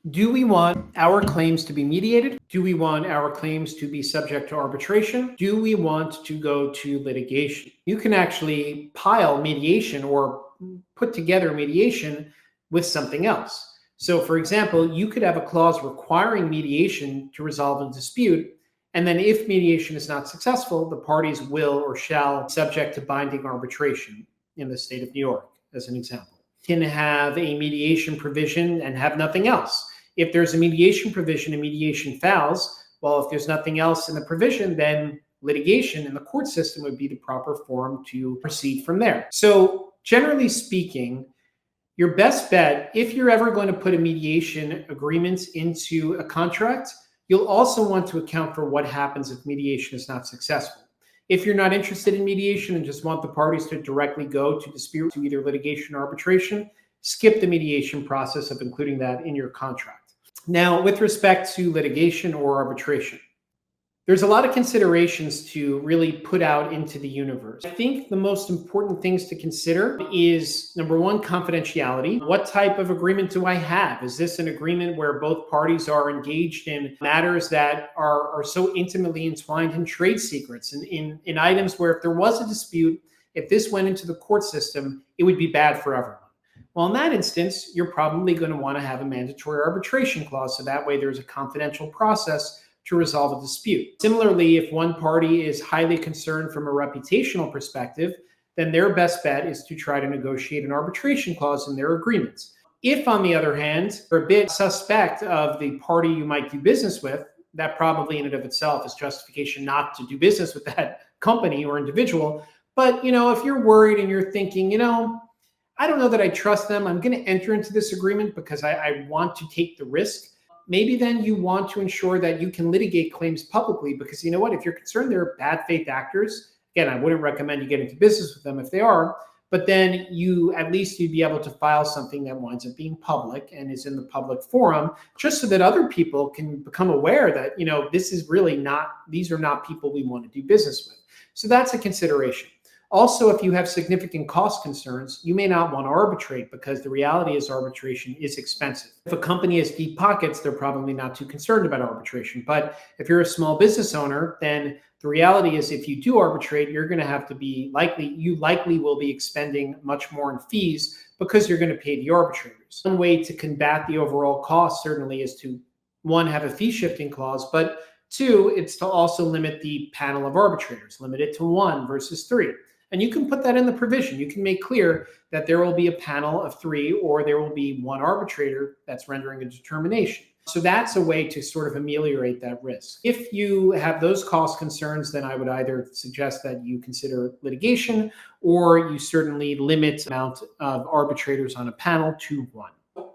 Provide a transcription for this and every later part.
Do we want our claims to be mediated? Do we want our claims to be subject to arbitration? Do we want to go to litigation? You can actually pile mediation or put together mediation with something else. So for example, you could have a clause requiring mediation to resolve a dispute. And then if mediation is not successful, the parties will or shall be subject to binding arbitration in the state of New York, as an example. Can have a mediation provision and have nothing else. If there's a mediation provision and mediation fails, well, if there's nothing else in the provision, then litigation in the court system would be the proper forum to proceed from there. So generally speaking, your best bet, if you're ever going to put a mediation agreement into a contract, you'll also want to account for what happens if mediation is not successful. If you're not interested in mediation and just want the parties to directly go to dispute to either litigation or arbitration, skip the mediation process of including that in your contract. Now, with respect to litigation or arbitration, there's a lot of considerations to really put out into the universe. I think the most important things to consider is, number one, confidentiality. What type of agreement do I have? Is this an agreement where both parties are engaged in matters that are so intimately entwined in trade secrets and in items where if there was a dispute, if this went into the court system, it would be bad for everyone? Well, in that instance, you're probably going to want to have a mandatory arbitration clause, so that way there's a confidential process to resolve a dispute. Similarly, if one party is highly concerned from a reputational perspective, then their best bet is to try to negotiate an arbitration clause in their agreements. If, on the other hand, you're a bit suspect of the party you might do business with, that probably in and of itself is justification not to do business with that company or individual. But, if you're worried and you're thinking, I don't know that I trust them, I'm going to enter into this agreement because I want to take the risk. Maybe then you want to ensure that you can litigate claims publicly because you know what, if you're concerned they're bad faith actors, again, I wouldn't recommend you get into business with them if they are, but then you'd be able to file something that winds up being public and is in the public forum, just so that other people can become aware that, these are not people we want to do business with. So that's a consideration. Also, if you have significant cost concerns, you may not want to arbitrate because the reality is arbitration is expensive. If a company has deep pockets, they're probably not too concerned about arbitration. But if you're a small business owner, then the reality is if you do arbitrate, you're going to have to you likely will be expending much more in fees because you're going to pay the arbitrators. One way to combat the overall cost certainly is to, one, have a fee shifting clause, but two, it's to also limit the panel of arbitrators, limit it to 1 versus 3. And you can put that in the provision. You can make clear that there will be a panel of 3 or there will be 1 arbitrator that's rendering a determination. So that's a way to sort of ameliorate that risk. If you have those cost concerns, then I would either suggest that you consider litigation or you certainly limit the amount of arbitrators on a panel to 1.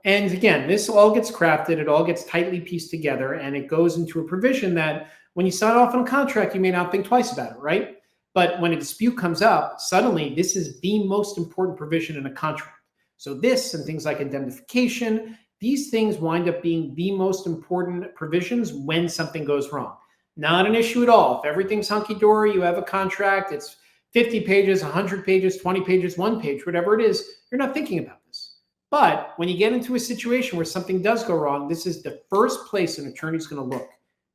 And again, this all gets crafted, it all gets tightly pieced together, and it goes into a provision that when you sign off on a contract, you may not think twice about it, right? But when a dispute comes up, suddenly this is the most important provision in a contract. So this and things like indemnification, these things wind up being the most important provisions when something goes wrong. Not an issue at all. If everything's hunky-dory, you have a contract, it's 50 pages, 100 pages, 20 pages, 1 page, whatever it is, you're not thinking about this. But when you get into a situation where something does go wrong, this is the first place an attorney is going to look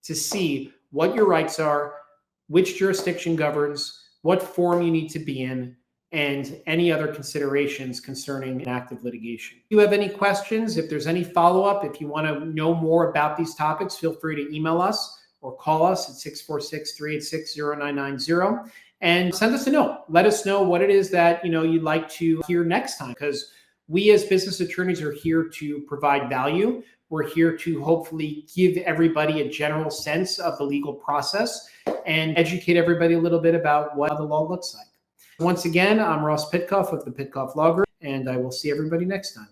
to see what your rights are, which jurisdiction governs, what form you need to be in, and any other considerations concerning an active litigation. If you have any questions, if there's any follow-up, if you want to know more about these topics, feel free to email us or call us at 646-386-0990 and send us a note. Let us know what it is that you'd like to hear next time, because we as business attorneys are here to provide value. We're here to hopefully give everybody a general sense of the legal process and educate everybody a little bit about what the law looks like. Once again, I'm Ross Pitcoff with the Pitcoff Law Group, and I will see everybody next time.